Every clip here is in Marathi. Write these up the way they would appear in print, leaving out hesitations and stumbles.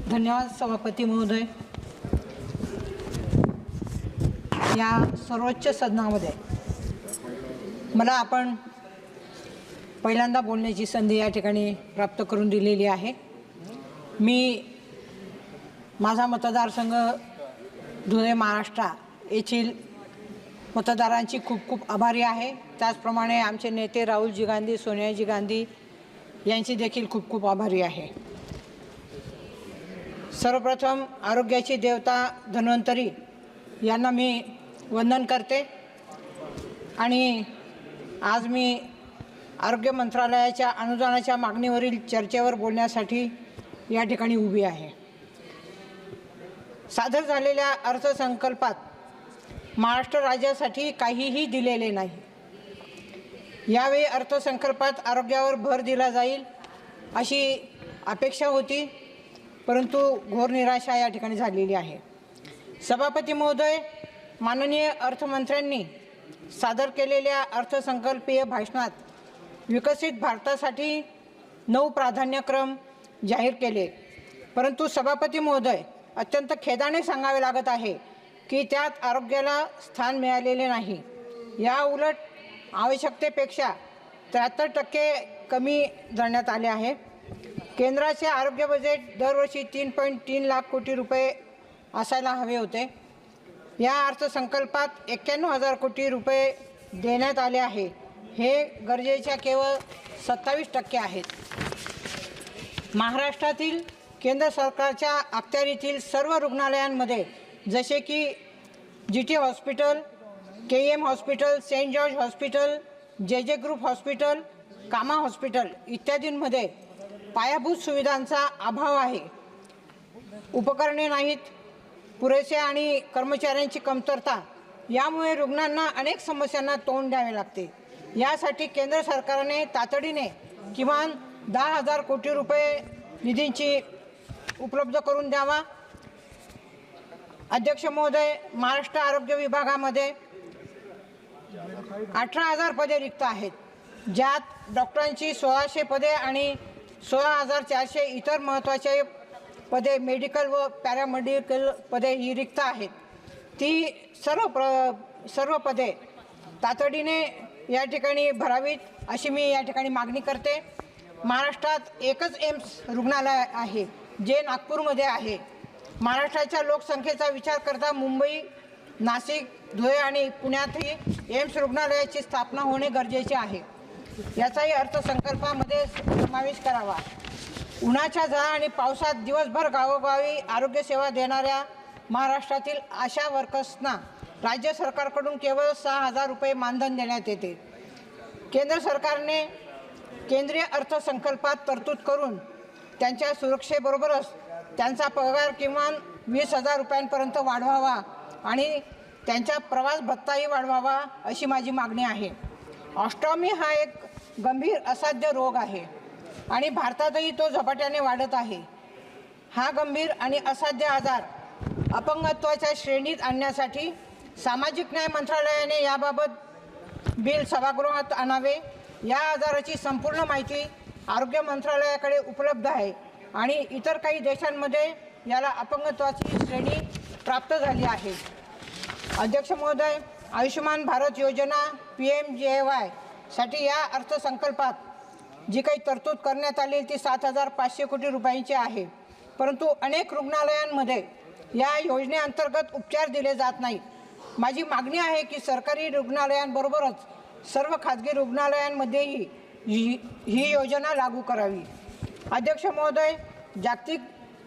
धन्यवाद सभापती महोदय। या सर्वोच्च सदनामध्ये मला आपण पहिल्यांदा बोलण्याची संधी या ठिकाणी प्राप्त करून दिलेली आहे। मी माझा मतदारसंघ धुळे महाराष्ट्र येथील मतदारांची खूप खूप आभारी आहे। त्याचप्रमाणे आमचे नेते राहुलजी गांधी, सोनियाजी गांधी यांची देखील खूप खूप आभारी आहे। सर्वप्रथम आरोग्याची देवता धन्वंतरी यांना मी वंदन करते आणि आज मी आरोग्य मंत्रालयाच्या अनुदानाच्या मागणीवरील चर्चेवर बोलण्यासाठी या ठिकाणी उभी आहे। सादर झालेल्या अर्थसंकल्पात महाराष्ट्र राज्यासाठी काहीही दिलेले नाही। यावेळी अर्थसंकल्पात आरोग्यावर भर दिला जाईल अशी अपेक्षा होती, परंतु घोर निराशा या ठिकाणी झालेली आहे। सभापती महोदय, माननीय अर्थमंत्र्यांनी सादर केलेल्या अर्थसंकल्पीय भाषणात विकसित भारतासाठी 9 प्राधान्यक्रम जाहीर केले, परंतु सभापती महोदय, अत्यंत खेदाने सांगावे लागत आहे की त्यात आरोग्याला स्थान मिळालेले नाही। या उलट आवश्यकतेपेक्षा 73% कमी धरण्यात आले आहे। केंद्राचे आरोग्य बजेट दरवर्षी 3.3 लाख कोटी रुपये असायला हवे होते। या अर्थसंकल्पात 91,000 कोटी रुपये देण्यात आले आहे। हे गरजेच्या केवळ 27% आहेत। महाराष्ट्रातील केंद्र सरकारच्या अखत्यारीतील सर्व रुग्णालयांमध्ये जसे की GT hospital, KM hospital, Saint George hospital, JJ group hospital, Cama hospital इत्यादींमध्ये पायाभूत सुविधांचा अभाव आहे। उपकरणे नाहीत, पुरेसे आणि कर्मचाऱ्यांची कमतरता, यामुळे रुग्णांना अनेक समस्यांना तोंड द्यावे लागते। यासाठी केंद्र सरकारने तातडीने किमान 10,000 कोटी रुपये निधीची उपलब्ध करून द्यावा। अध्यक्ष महोदय, महाराष्ट्र आरोग्य विभागामध्ये 18,000 पदे रिक्त आहेत, ज्यात डॉक्टरांची 1600 पदे आणि 16,400 इतर महत्त्वाचे पदे, मेडिकल व पॅरामेडिकल पदे ही रिक्त आहेत। ती सर्व पदे तातडीने या ठिकाणी भरावीत अशी मी या ठिकाणी मागणी करते। महाराष्ट्रात एकच एम्स रुग्णालय आहे जे नागपूरमध्ये आहे। महाराष्ट्राच्या लोकसंख्येचा विचार करता मुंबई, नाशिक, धुळे आणि पुण्यातही एम्स रुग्णालयाची स्थापना होणे गरजेचे आहे। याचाही अर्थसंकल्पामध्ये समावेश करावा। उन्हाच्या झळा आणि पावसात दिवसभर गावोगावी आरोग्यसेवा देणाऱ्या महाराष्ट्रातील आशा वर्कर्सना राज्य सरकारकडून केवळ 6,000 रुपये मानधन देण्यात येते। केंद्र सरकारने केंद्रीय अर्थसंकल्पात तरतूद करून त्यांच्या सुरक्षेबरोबरच त्यांचा पगार किमान 20,000 रुपयांपर्यंत वाढवावा आणि त्यांचा प्रवास भत्ताही वाढवावा अशी माझी मागणी आहे। ऑस्टॉमी हा एक गंभीर असाध्य रोग आहे आणि भारतातही तो झपाट्याने वाढत आहे। हा गंभीर आणि असाध्य आजार अपंगत्वाच्या श्रेणीत आणण्यासाठी सामाजिक न्याय मंत्रालयाने याबाबत बिल सभागृहात आणावे। या आजाराची संपूर्ण माहिती आरोग्य मंत्रालयाकडे उपलब्ध आहे आणि इतर काही देशांमध्ये याला अपंगत्वाची श्रेणी प्राप्त झाली आहे। अध्यक्ष महोदय, आयुष्यमान भारत योजना PMJY साठी या अर्थसंकल्पात जी काही तरतूद करण्यात आली ती 7,500 कोटी रुपयांची आहे, परंतु अनेक रुग्णालयांमध्ये या योजनेअंतर्गत उपचार दिले जात नाहीत। माझी मागणी आहे की सरकारी रुग्णालयांबरोबरच सर्व खाजगी रुग्णालयांमध्येही ही योजना लागू करावी। अध्यक्ष महोदय, जागतिक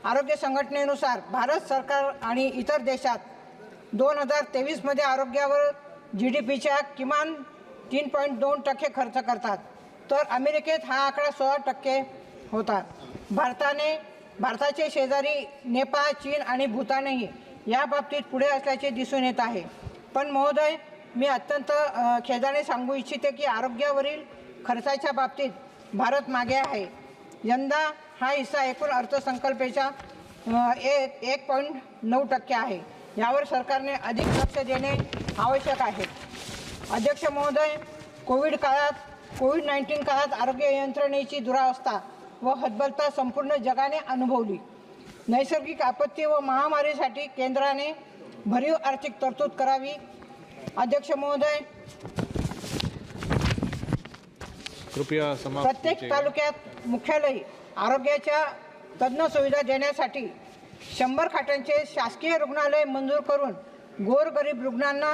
आरोग्य संघटनेनुसार भारत सरकार आणि इतर देशात 2023 मध्ये आरोग्यावर GDPच्या किमान 3.2% खर्च करतात, तर अमेरिकेत हा आकडा 16% होता। भारताचे शेजारी नेपाळ, चीन आणि भूतानही या बाबतीत पुढे असल्याचे दिसून येत आहे। पण महोदय, मी अत्यंत खेदाने सांगू इच्छिते की आरोग्यावरील खर्चाच्या बाबतीत भारत मागे आहे। यंदा हा हिस्सा एकूण अर्थसंकल्पाच्या 1.9% आहे। यावर सरकारने अधिक लक्ष देणे आवश्यक आहे। अध्यक्ष महोदय, कोविड-19 काळात आरोग्य यंत्रणेची दुरावस्था व हतबलता संपूर्ण जगाने अनुभवली। नैसर्गिक आपत्ती व महामारीसाठी केंद्राने भरीव आर्थिक तरतूद करावी। अध्यक्ष महोदय, कृपया समाप्त प्रत्येक तालुक्यात मुख्यालयी आरोग्याच्या तज्ज्ञ सुविधा देण्यासाठी 100 खाटांचे शासकीय रुग्णालय मंजूर करून गोरगरीब रुग्णांना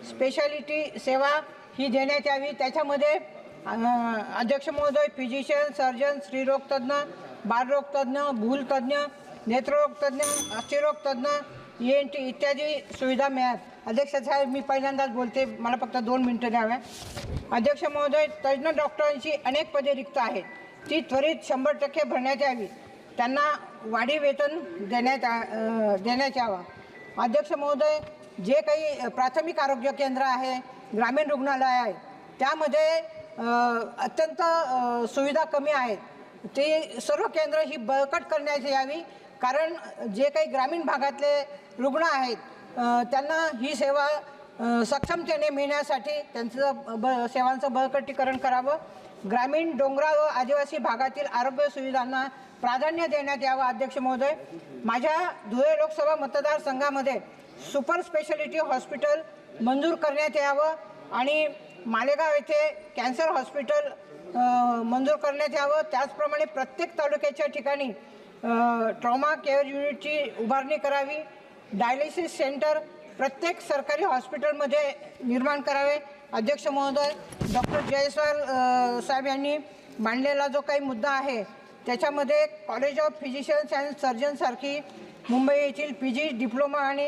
स्पेशालिटी सेवा ही देण्यात यावी। त्याच्यामध्ये अध्यक्ष महोदय, फिजिशियन, सर्जन, स्त्रीरोग तज्ज्ञ, बालरोग तज्ज्ञ, भूलतज्ज्ञ, नेत्ररोग तज्ज्ञ, अस्थिरोग तज्ज्ञ, ENT इत्यादी सुविधा मिळाव्यात। अध्यक्ष साहेब, मी पहिल्यांदाच बोलते, मला फक्त 2 मिनिटं द्याव्या। अध्यक्ष महोदय, तज्ज्ञ डॉक्टरांची अनेक पदे रिक्त आहेत, ती त्वरित 100% भरण्यात यावी। त्यांना वाढीव वेतन देण्यात यावा। अध्यक्ष महोदय, जे काही प्राथमिक आरोग्य केंद्र आहे, ग्रामीण रुग्णालय आहे, त्यामध्ये अत्यंत सुविधा कमी आहेत, ते सर्व केंद्र ही बळकट करण्यात यावी। कारण जे काही ग्रामीण भागातले रुग्ण आहेत त्यांना ही सेवा सक्षमतेने मिळण्यासाठी त्यांचं सेवांचं बळकटीकरण करावं। ग्रामीण, डोंगराळ व आदिवासी भागातील आरोग्य सुविधांना प्राधान्य देण्यात यावं। अध्यक्ष महोदय, माझ्या धुळे लोकसभा मतदारसंघामध्ये सुपर स्पेशालिटी हॉस्पिटल मंजूर करण्यात यावं आणि मालेगाव येथे कॅन्सर हॉस्पिटल मंजूर करण्यात यावं। त्याचप्रमाणे प्रत्येक तालुक्याच्या ठिकाणी ट्रॉमा केअर युनिटची उभारणी करावी। डायलिसिस सेंटर प्रत्येक सरकारी हॉस्पिटलमध्ये निर्माण करावे। अध्यक्ष महोदय, डॉक्टर जयस्वाल साहेब यांनी मांडलेला जो काही मुद्दा आहे त्याच्यामध्ये कॉलेज ऑफ फिजिशियन्स अँड सर्जनसारखी मुंबई येथील PG डिप्लोमा आणि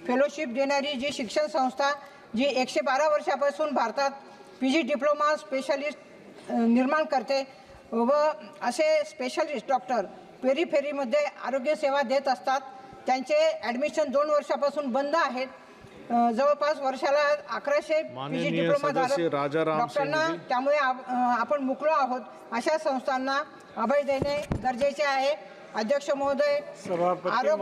फेलोशिप देणारी जी शिक्षण संस्था जी 112 वर्षापासून भारतात PG डिप्लोमा स्पेशालिस्ट निर्माण करते व असे स्पेशालिस्ट डॉक्टर पेरीफेरीमध्ये आरोग्यसेवा देत असतात, त्यांचे ॲडमिशन 2 वर्षापासून बंद आहेत। जवळपास वर्षाला 1100 PG डिप्लोमा डॉक्टरांना त्यामुळे आपण मुकलो आहोत। अशा संस्थांना अभय देणे गरजेचे आहे। अध्यक्ष महोदय, आरोग्य